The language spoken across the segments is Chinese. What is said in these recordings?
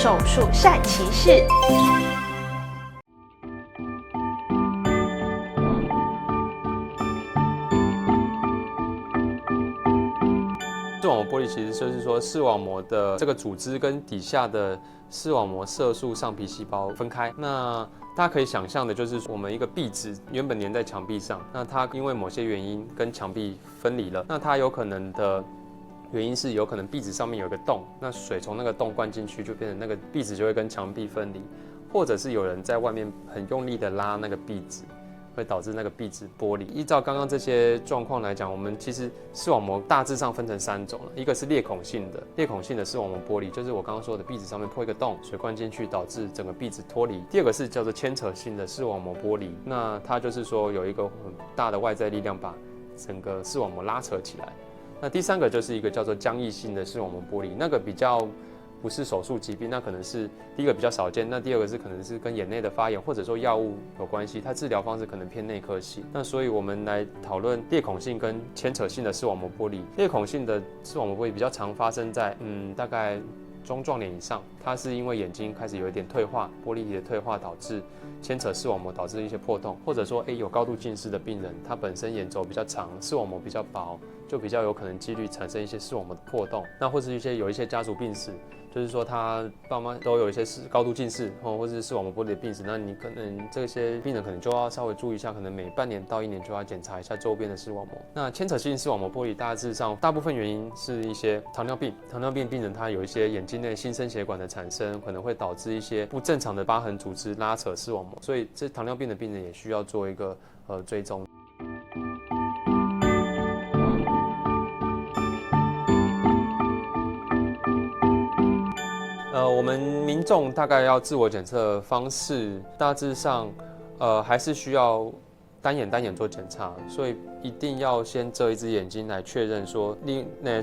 手术善骑士。视网膜剥离其实就是说视网膜的这个组织跟底下的视网膜色素上皮细胞分开。那大家可以想象的就是我们一个壁纸原本粘在墙壁上，那它因为某些原因跟墙壁分离了，那它有可能的原因是有可能壁纸上面有一个洞，那水从那个洞灌进去，就变成那个壁纸就会跟墙壁分离，或者是有人在外面很用力的拉那个壁纸，会导致那个壁纸剥离。依照刚刚这些状况来讲，我们其实视网膜大致上分成3种了，一个是裂孔性的视网膜剥离，就是我刚刚说的壁纸上面破一个洞，水灌进去导致整个壁纸脱离。第二个是叫做牵扯性的视网膜剥离，那它就是说有一个很大的外在力量把整个视网膜拉扯起来。那第3个就是一个叫做僵硬性的视网膜剥离，那个比较不是手术疾病，那可能是第一个比较少见，那第二个是可能是跟眼内的发炎或者说药物有关系，它治疗方式可能偏内科系。那所以我们来讨论裂孔性跟牵扯性的视网膜剥离。裂孔性的视网膜剥离比较常发生在大概中壮年以上，它是因为眼睛开始有一点退化，玻璃体的退化导致牵扯视网膜，导致一些破洞，或者说有高度近视的病人，他本身眼轴比较长，视网膜比较薄，就比较有可能几率产生一些视网膜的破洞。那或是有一些家族病史，就是说他爸妈都有一些高度近视或是视网膜剥离的病史，那你可能这些病人可能就要稍微注意一下，可能每半年到1年就要检查一下周边的视网膜。那牵扯性视网膜剥离大致上大部分原因是一些糖尿病病人他有一些眼睛内新生血管的产生，可能会导致一些不正常的疤痕组织拉扯视网膜，所以这糖尿病的病人也需要做一个追踪。我们民众大概要自我检测方式，大致上，还是需要单眼做检查，所以一定要先遮一只眼睛来确认说，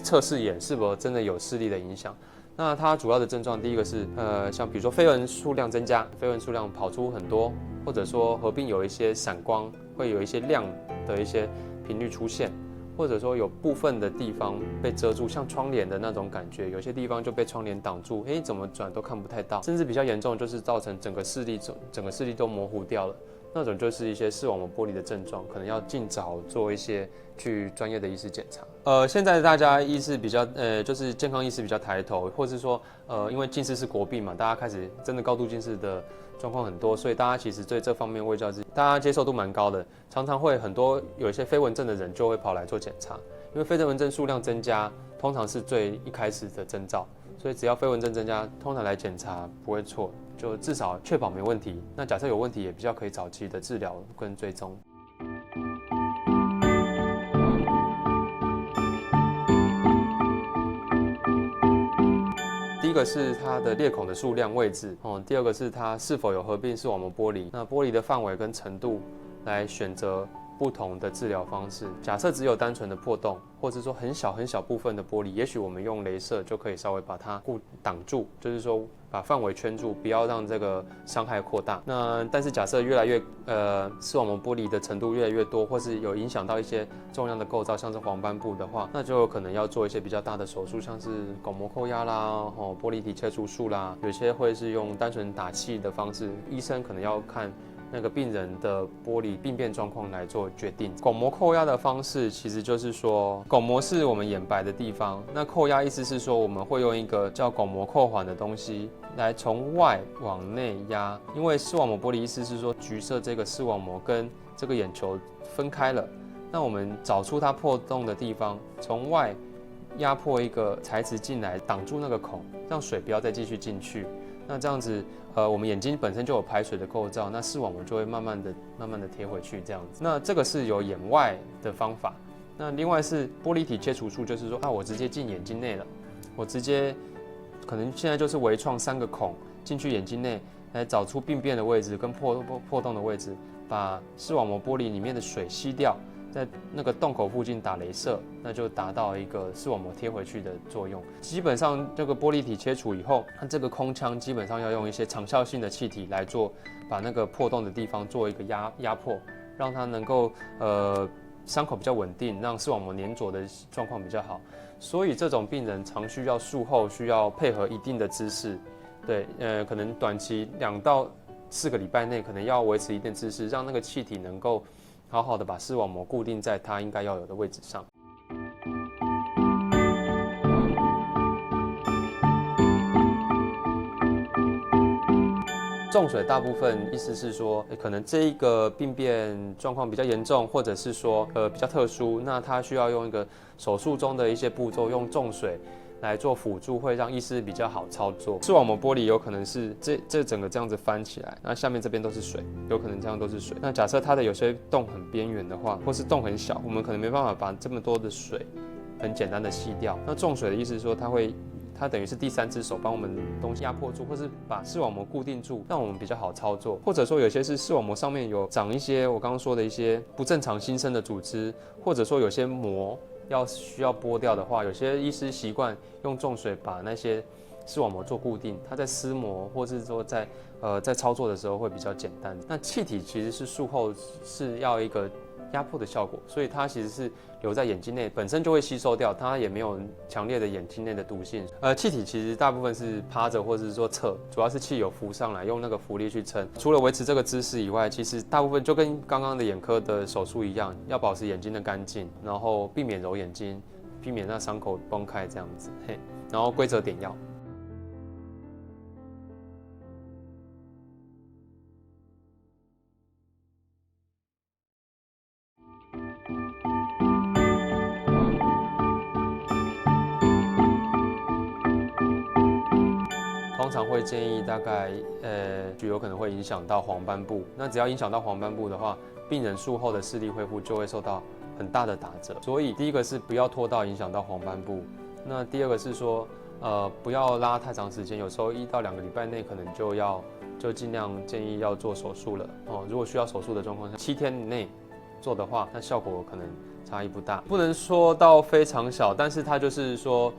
侧视眼是否真的有视力的影响。那它主要的症状，第一个是像比如说飞蚊数量增加，飞蚊数量跑出很多，或者说合并有一些闪光，会有一些亮的一些频率出现。或者说有部分的地方被遮住，像窗帘的那种感觉，有些地方就被窗帘挡住，怎么转都看不太到，甚至比较严重就是造成整个视力都模糊掉了，那种就是一些视网膜剥离的症状，可能要尽早做一些去专业的医师检查。现在大家意识比较就是健康意识比较抬头，或是说因为近视是国病嘛，大家开始真的高度近视的状况很多，所以大家其实对这方面卫教大家接受度蛮高的，常常会很多有一些飞蚊症的人就会跑来做检查，因为飞蚊症数量增加通常是最一开始的征兆，所以只要飞蚊症增加，通常来检查不会错，就至少确保没问题。那假设有问题，也比较可以早期的治疗跟追踪。第一个是它的裂孔的数量位置，第二个是它是否有合并视网膜剥离，那剥离的范围跟程度来选择不同的治疗方式。假设只有单纯的破洞，或者说很小部分的剥离，也许我们用雷射就可以稍微把它挡住，就是说把范围圈住，不要让这个伤害扩大。但是假设越来越视网膜剥离的程度越来越多，或是有影响到一些重量的构造，像是黄斑部的话，那就有可能要做一些比较大的手术，像是巩膜扣压啦、玻璃体切除术啦，有些会是用单纯打气的方式，医生可能要看那个病人的玻璃病变状况来做决定。巩膜扣压的方式其实就是说，巩膜是我们眼白的地方，那扣压意思是说我们会用一个叫巩膜扣环的东西来从外往内压，因为视网膜剥离意思是说橘色这个视网膜跟这个眼球分开了，那我们找出它破洞的地方，从外压迫一个材质进来挡住那个孔，让水不要再继续进去。那这样子，我们眼睛本身就有排水的构造，那视网膜就会慢慢的贴回去这样子。那这个是有眼外的方法。那另外是玻璃体切除术，就是说我直接进眼睛内了，我直接可能现在就是微创3个孔进去眼睛内，来找出病变的位置跟破洞的位置，把视网膜玻璃里面的水吸掉。在那个洞口附近打雷射，那就达到一个视网膜贴回去的作用。基本上这个玻璃体切除以后，它这个空腔基本上要用一些长效性的气体来做，把那个破洞的地方做一个压迫，让它能够伤口比较稳定，让视网膜粘着的状况比较好。所以这种病人常需要术后需要配合一定的姿势，对，可能短期2到4个礼拜内，可能要维持一定姿势，让那个气体能够好好的把视网膜固定在它应该要有的位置上。中水大部分意思是说，可能这一个病变状况比较严重，或者是说比较特殊，那他需要用一个手术中的一些步骤，用重水来做辅助，会让医师比较好操作。视网膜剥离有可能是这整个这样子翻起来，那下面这边都是水，有可能这样都是水。那假设它的有些洞很边缘的话，或是洞很小，我们可能没办法把这么多的水很简单的吸掉。那重水的意思是说，它等于是第3只手帮我们东西压迫住，或是把视网膜固定住，让我们比较好操作。或者说有些是视网膜上面有长一些我刚刚说的一些不正常新生的组织，或者说有些膜需要剥掉的话，有些医师习惯用重水把那些视网膜做固定，它在撕膜或是说在操作的时候会比较简单。那气体其实是术后是要一个压迫的效果，所以它其实是留在眼睛内，本身就会吸收掉，它也没有强烈的眼睛内的毒性。气体其实大部分是趴着或者是说侧，主要是气有浮上来，用那个浮力去撑。除了维持这个姿势以外，其实大部分就跟刚刚的眼科的手术一样，要保持眼睛的干净，然后避免揉眼睛，避免那伤口崩开这样子，嘿，然后规则点药。通常会建议大概，就有可能会影响到黄斑部。那只要影响到黄斑部的话，病人术后的视力恢复就会受到很大的打折。所以第一个是不要拖到影响到黄斑部。那第二个是说，不要拉太长时间，有时候1到2个礼拜内可能就尽量建议要做手术了哦。如果需要手术的状况下，7天内做的话，那效果可能差异不大。不能说到非常小，但是它就是说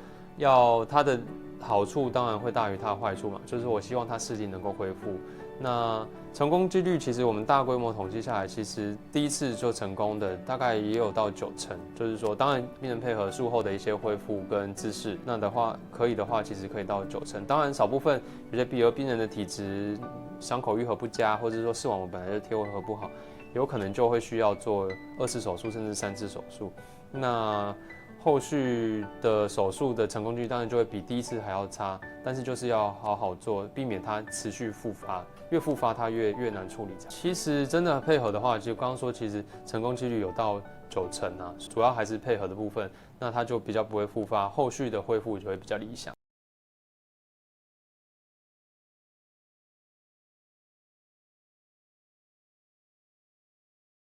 它的好处当然会大于它的坏处嘛，就是我希望它视力能够恢复。那成功几率其实我们大规模统计下来，其实第一次就成功的大概也有到90%，就是说当然病人配合术后的一些恢复跟姿势，那的话可以的话，其实可以到90%。当然少部分有些比如病人的体质伤口愈合不佳，或者说视网膜本来就贴合不好，有可能就会需要做2次手术甚至3次手术。那后续的手术的成功率当然就会比第一次还要差，但是就是要好好做，避免它持续复发，越复发它越难处理。其实真的配合的话，就刚刚说，其实成功几率有到90%啊，主要还是配合的部分，那它就比较不会复发，后续的恢复就会比较理想。